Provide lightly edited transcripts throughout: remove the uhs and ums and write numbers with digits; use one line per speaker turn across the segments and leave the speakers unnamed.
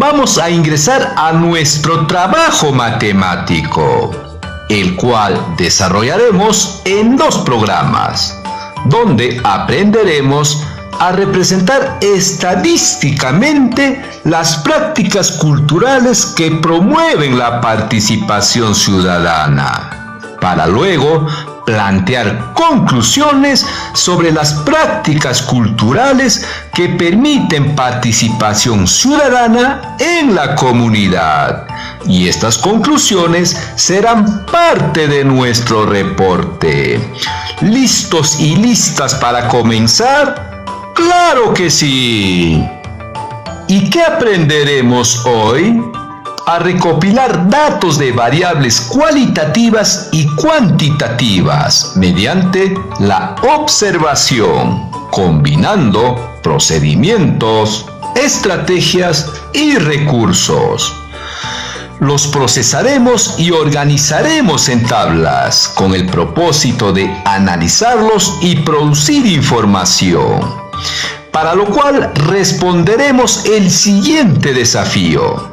vamos a ingresar a nuestro trabajo matemático, el cual desarrollaremos en 2 programas, donde aprenderemos a representar estadísticamente las prácticas culturales que promueven la participación ciudadana, para luego plantear conclusiones sobre las prácticas culturales que permiten participación ciudadana en la comunidad. Y estas conclusiones serán parte de nuestro reporte. ¿Listos y listas para comenzar? ¡Claro que sí! ¿Y qué aprenderemos hoy? A recopilar datos de variables cualitativas y cuantitativas mediante la observación, combinando procedimientos, estrategias y recursos. Los procesaremos y organizaremos en tablas con el propósito de analizarlos y producir información, para lo cual responderemos el siguiente desafío.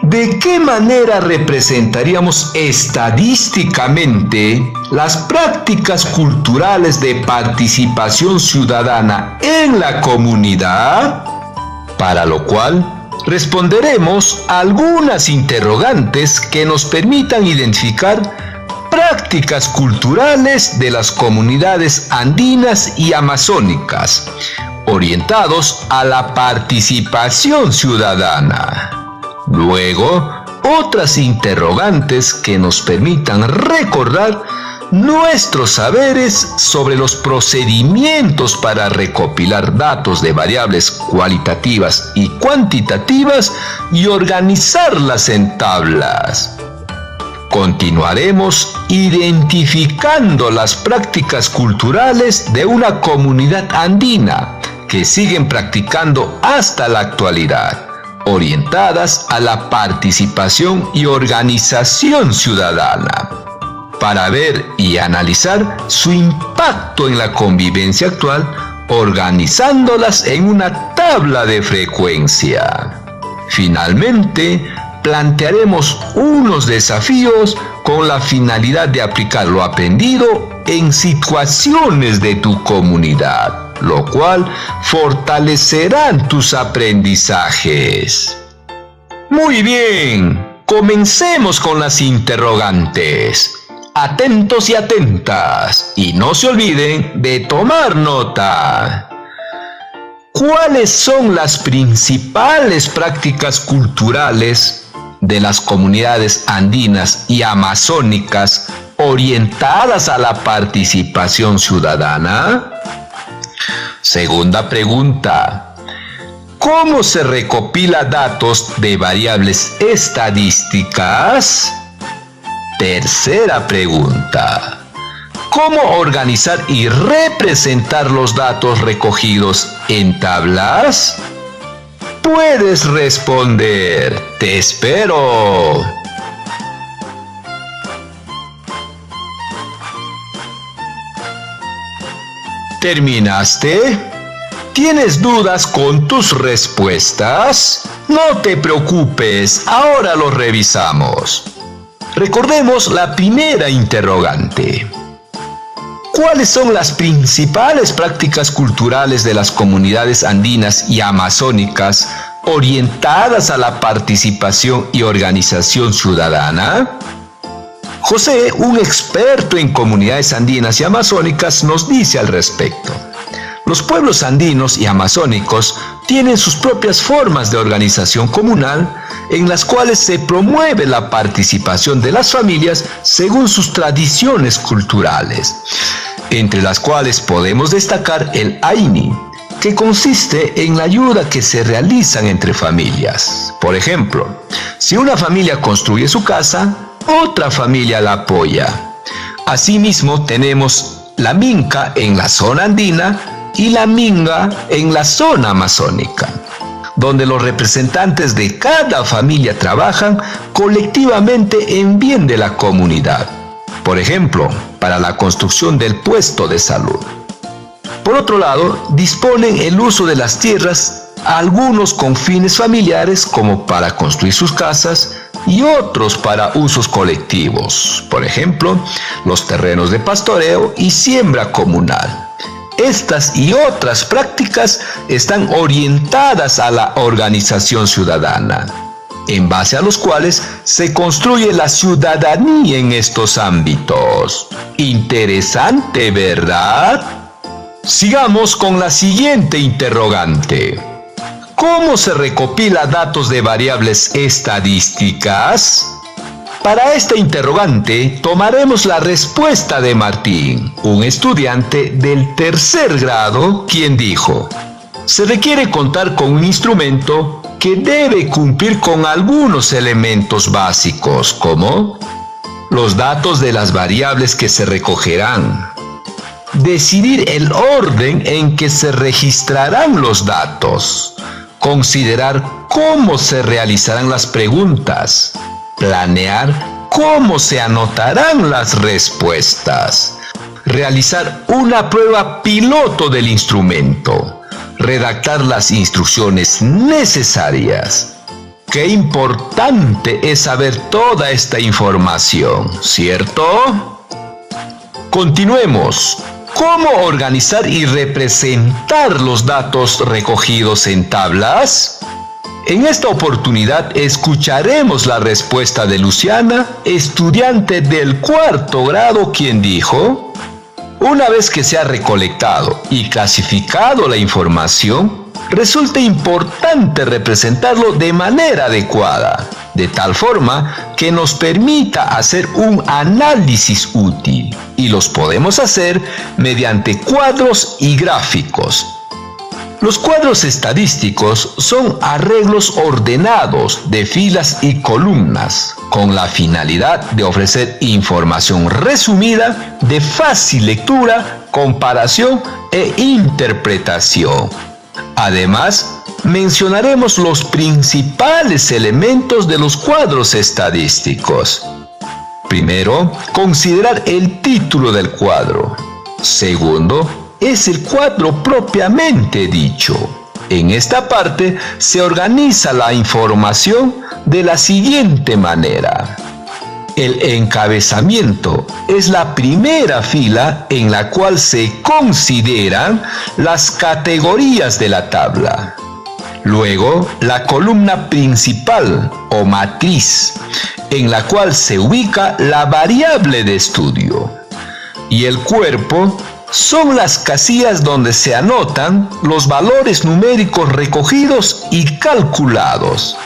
¿De qué manera representaríamos estadísticamente las prácticas culturales de participación ciudadana en la comunidad? Para lo cual responderemos algunas interrogantes que nos permitan identificar prácticas culturales de las comunidades andinas y amazónicas, orientados a la participación ciudadana. Luego, otras interrogantes que nos permitan recordar nuestros saberes sobre los procedimientos para recopilar datos de variables cualitativas y cuantitativas y organizarlas en tablas. Continuaremos identificando las prácticas culturales de una comunidad andina que siguen practicando hasta la actualidad, orientadas a la participación y organización ciudadana, para ver y analizar su impacto en la convivencia actual, organizándolas en una tabla de frecuencia. Finalmente, plantearemos unos desafíos con la finalidad de aplicar lo aprendido en situaciones de tu comunidad, lo cual fortalecerán tus aprendizajes. Muy bien, comencemos con las interrogantes. Atentos y atentas, y no se olviden de tomar nota. ¿Cuáles son las principales prácticas culturales de las comunidades andinas y amazónicas orientadas a la participación ciudadana? Segunda pregunta. ¿Cómo se recopila datos de variables estadísticas? Tercera pregunta. ¿Cómo organizar y representar los datos recogidos en tablas? Puedes responder. Te espero. ¿Terminaste? ¿Tienes dudas con tus respuestas? No te preocupes, ahora lo revisamos. Recordemos la primera interrogante. ¿Cuáles son las principales prácticas culturales de las comunidades andinas y amazónicas orientadas a la participación y organización ciudadana? José, un experto en comunidades andinas y amazónicas, nos dice al respecto. Los pueblos andinos y amazónicos tienen sus propias formas de organización comunal en las cuales se promueve la participación de las familias según sus tradiciones culturales, entre las cuales podemos destacar el Aini, que consiste en la ayuda que se realizan entre familias. Por ejemplo, si una familia construye su casa, otra familia la apoya. Asimismo, tenemos la Minca en la zona andina y la Minga en la zona amazónica, donde los representantes de cada familia trabajan colectivamente en bien de la comunidad. Por ejemplo, para la construcción del puesto de salud. Por otro lado, disponen el uso de las tierras algunos con fines familiares como para construir sus casas y otros para usos colectivos, por ejemplo, los terrenos de pastoreo y siembra comunal. Estas y otras prácticas están orientadas a la organización ciudadana, en base a los cuales se construye la ciudadanía en estos ámbitos. Interesante, ¿verdad? Sigamos con la siguiente interrogante. ¿Cómo se recopila datos de variables estadísticas? Para esta interrogante tomaremos la respuesta de Martín, un estudiante del tercer grado, quien dijo: se requiere contar con un instrumento que debe cumplir con algunos elementos básicos, como los datos de las variables que se recogerán, decidir el orden en que se registrarán los datos, considerar cómo se realizarán las preguntas, planear cómo se anotarán las respuestas, realizar una prueba piloto del instrumento, redactar las instrucciones necesarias. Qué importante es saber toda esta información, ¿cierto? Continuemos. ¿Cómo organizar y representar los datos recogidos en tablas? En esta oportunidad escucharemos la respuesta de Luciana, estudiante del cuarto grado, quien dijo: una vez que se ha recolectado y clasificado la información, resulta importante representarlo de manera adecuada, de tal forma que nos permita hacer un análisis útil, y los podemos hacer mediante cuadros y gráficos. Los cuadros estadísticos son arreglos ordenados de filas y columnas, con la finalidad de ofrecer información resumida de fácil lectura, comparación e interpretación. Además, mencionaremos los principales elementos de los cuadros estadísticos. Primero, considerar el título del cuadro. Segundo, es el cuadro propiamente dicho. En esta parte se organiza la información de la siguiente manera. El encabezamiento es la primera fila en la cual se consideran las categorías de la tabla. Luego, la columna principal o matriz, en la cual se ubica la variable de estudio. Y el cuerpo son las casillas donde se anotan los valores numéricos recogidos y calculados.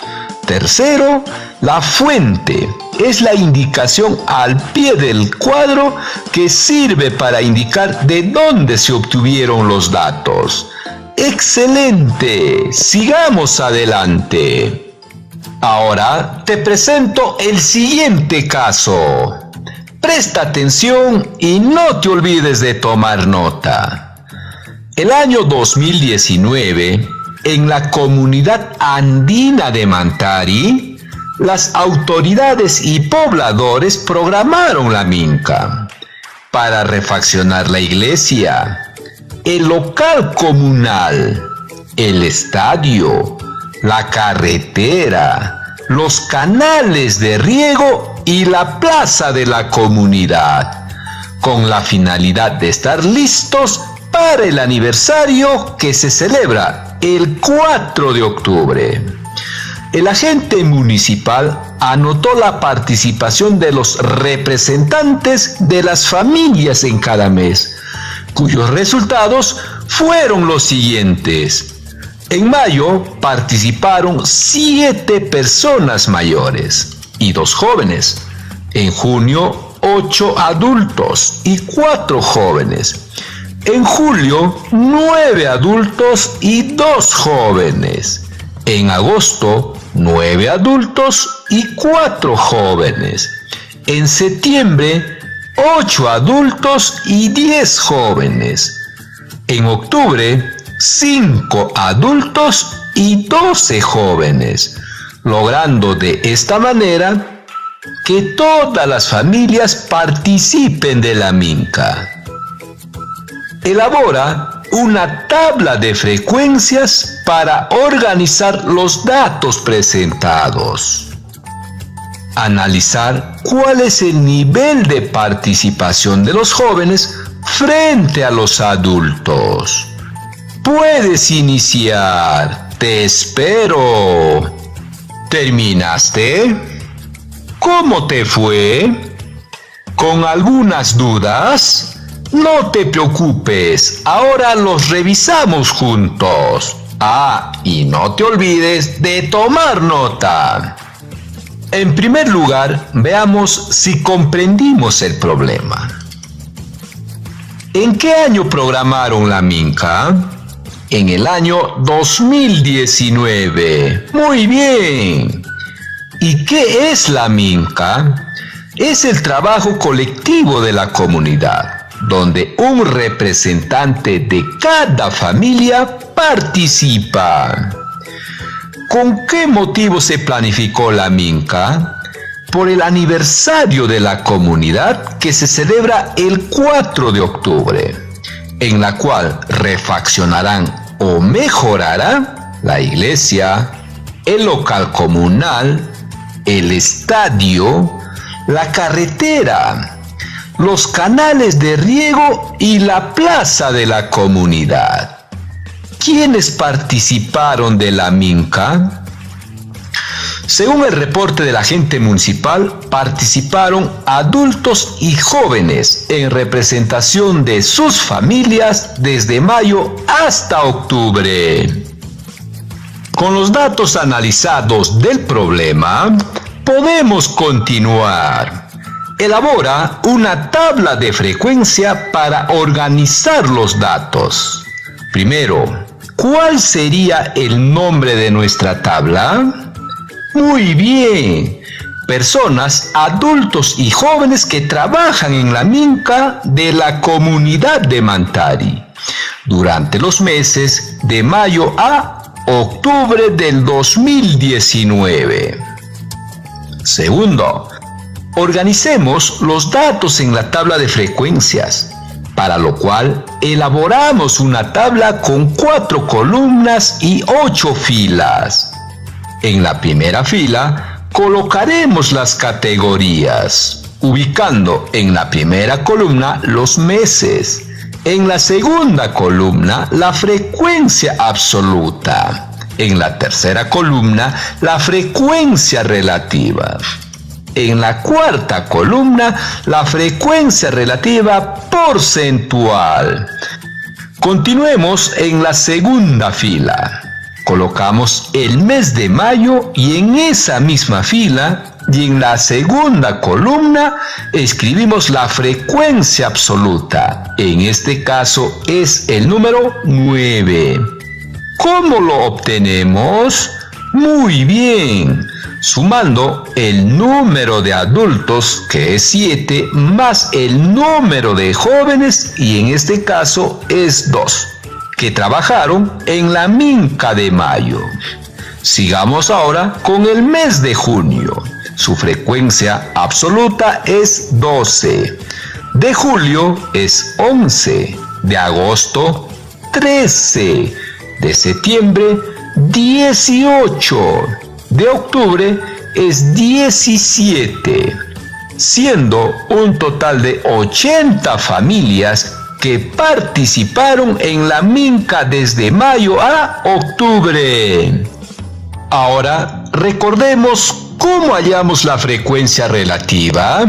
Tercero, la fuente es la indicación al pie del cuadro que sirve para indicar de dónde se obtuvieron los datos. ¡Excelente! Sigamos adelante. Ahora te presento el siguiente caso. Presta atención y no te olvides de tomar nota. El año 2019, en la comunidad andina de Mantari, las autoridades y pobladores programaron la minca para refaccionar la iglesia, el local comunal, el estadio, la carretera, los canales de riego y la plaza de la comunidad, con la finalidad de estar listos para el aniversario que se celebra el 4 de octubre. El agente municipal anotó la participación de los representantes de las familias en cada mes, cuyos resultados fueron los siguientes. En mayo participaron 7 personas mayores y 2 jóvenes. En junio, 8 adultos y 4 jóvenes. En julio, 9 adultos y 2 jóvenes. En agosto, 9 adultos y 4 jóvenes. En septiembre, 8 adultos y 10 jóvenes. En octubre, 5 adultos y 12 jóvenes, logrando de esta manera que todas las familias participen de la minca. Elabora una tabla de frecuencias para organizar los datos presentados. Analizar cuál es el nivel de participación de los jóvenes frente a los adultos. Puedes iniciar. Te espero. ¿Terminaste? ¿Cómo te fue? ¿Con algunas dudas? No te preocupes, ahora los revisamos juntos. Y no te olvides de tomar nota. En primer lugar, veamos si comprendimos el problema. ¿En qué año programaron la Minca? En el año 2019. Muy bien. ¿Y qué es la Minca? Es el trabajo colectivo de la comunidad, donde un representante de cada familia participa. ¿Con qué motivo se planificó la Minca? Por el aniversario de la comunidad que se celebra el 4 de octubre, en la cual refaccionarán o mejorará la iglesia, el local comunal, el estadio, la carretera, los canales de riego y la plaza de la comunidad. ¿Quiénes participaron de la Minca? Según el reporte del agente municipal, participaron adultos y jóvenes en representación de sus familias desde mayo hasta octubre. Con los datos analizados del problema, podemos continuar. Elabora una tabla de frecuencia para organizar los datos. Primero, ¿cuál sería el nombre de nuestra tabla? Muy bien. Personas, adultos y jóvenes que trabajan en la Minca de la comunidad de Mantari durante los meses de mayo a octubre del 2019. Segundo, organicemos los datos en la tabla de frecuencias, para lo cual elaboramos una tabla con 4 columnas y 8 filas. En la primera fila colocaremos las categorías, ubicando en la primera columna los meses, en la segunda columna la frecuencia absoluta, en la tercera columna la frecuencia relativa, en la cuarta columna la frecuencia relativa porcentual. Continuemos en la segunda fila. Colocamos el mes de mayo y en esa misma fila y en la segunda columna escribimos la frecuencia absoluta. En este caso es el número 9. ¿Cómo lo obtenemos? Muy bien. Sumando el número de adultos, que es 7, más el número de jóvenes, y en este caso es 2. Que trabajaron en la Minca de mayo. Sigamos ahora con el mes de junio. Su frecuencia absoluta es 12. De julio es 11. De agosto, 13. De septiembre, 18. De octubre es 17. Siendo un total de 80 familias que participaron en la Minca desde mayo a octubre. Ahora recordemos cómo hallamos la frecuencia relativa.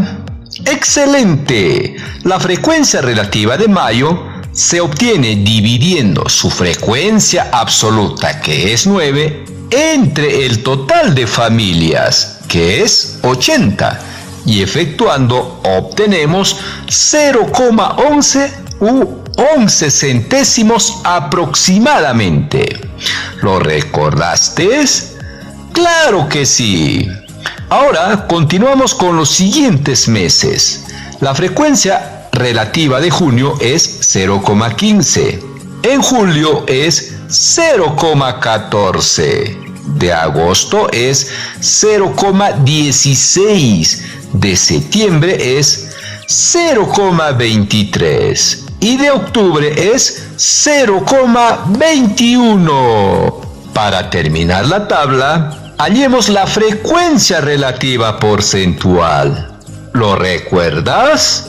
¡Excelente! La frecuencia relativa de mayo se obtiene dividiendo su frecuencia absoluta, que es 9, entre el total de familias, que es 80, y efectuando obtenemos 0,11 u 11 centésimos aproximadamente. ¿Lo recordaste? ¡Claro que sí! Ahora continuamos con los siguientes meses. La frecuencia relativa de junio es 0,15. En julio es 0,14. De agosto es 0,16. De septiembre es 0,23. y de octubre es 0,21. Para terminar la tabla, hallemos la frecuencia relativa porcentual. ¿Lo recuerdas?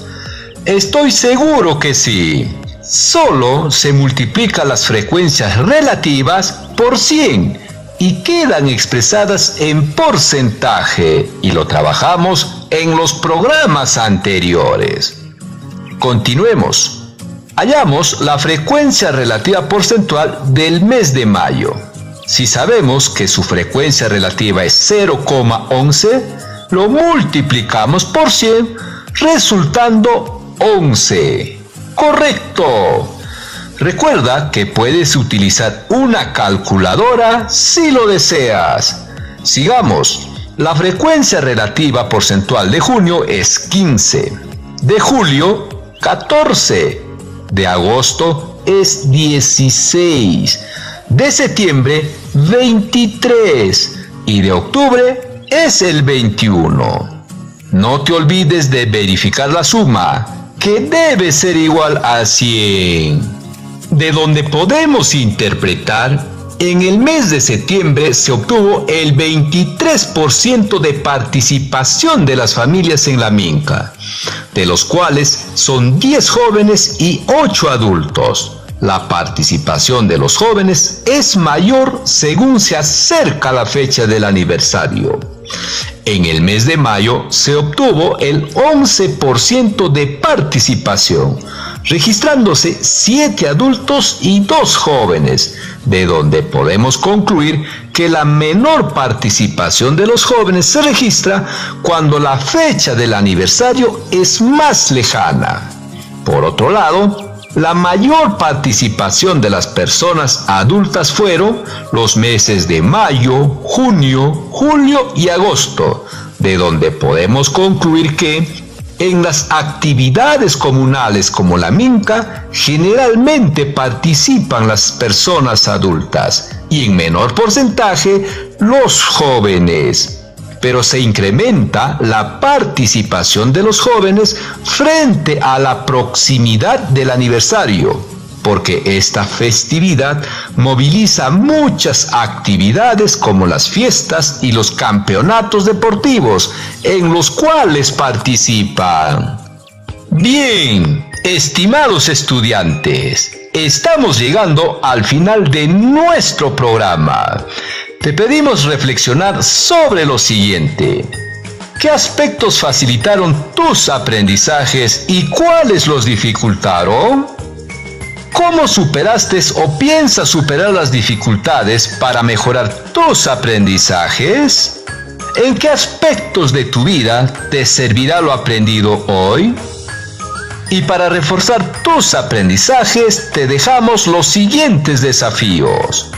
Estoy seguro que sí. Solo se multiplican las frecuencias relativas por 100 y quedan expresadas en porcentaje, y lo trabajamos en los programas anteriores. Continuemos. Hallamos la frecuencia relativa porcentual del mes de mayo. Si sabemos que su frecuencia relativa es 0,11, lo multiplicamos por 100, resultando 11. ¡Correcto! Recuerda que puedes utilizar una calculadora si lo deseas. Sigamos. La frecuencia relativa porcentual de junio es 15. De julio, 14. De agosto es 16. De septiembre, 23. Y de octubre es el 21. No te olvides de verificar la suma, que debe ser igual a 100. De donde podemos interpretar, en el mes de septiembre se obtuvo el 23% de participación de las familias en la Minca, de los cuales son 10 jóvenes y 8 adultos. La participación de los jóvenes es mayor según se acerca la fecha del aniversario. En el mes de mayo se obtuvo el 11% de participación, registrándose 7 adultos y 2 jóvenes, de donde podemos concluir que la menor participación de los jóvenes se registra cuando la fecha del aniversario es más lejana. Por otro lado, la mayor participación de las personas adultas fueron los meses de mayo, junio, julio y agosto, de donde podemos concluir que en las actividades comunales como la Minca, generalmente participan las personas adultas y en menor porcentaje los jóvenes. Pero se incrementa la participación de los jóvenes frente a la proximidad del aniversario, porque esta festividad moviliza muchas actividades como las fiestas y los campeonatos deportivos en los cuales participan. Bien, estimados estudiantes, estamos llegando al final de nuestro programa. Te pedimos reflexionar sobre lo siguiente. ¿Qué aspectos facilitaron tus aprendizajes y cuáles los dificultaron? ¿Cómo superaste o piensas superar las dificultades para mejorar tus aprendizajes? ¿En qué aspectos de tu vida te servirá lo aprendido hoy? Y para reforzar tus aprendizajes te dejamos los siguientes desafíos.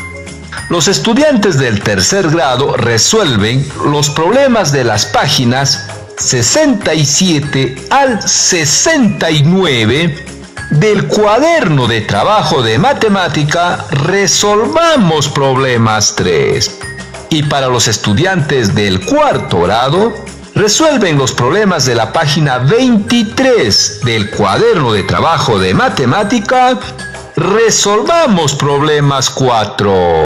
Los estudiantes del tercer grado resuelven los problemas de las páginas 67 al 69 del cuaderno de trabajo de matemática Resolvamos Problemas 3. Y para los estudiantes del cuarto grado, resuelven los problemas de la página 23 del cuaderno de trabajo de matemática Resolvamos Problemas 4.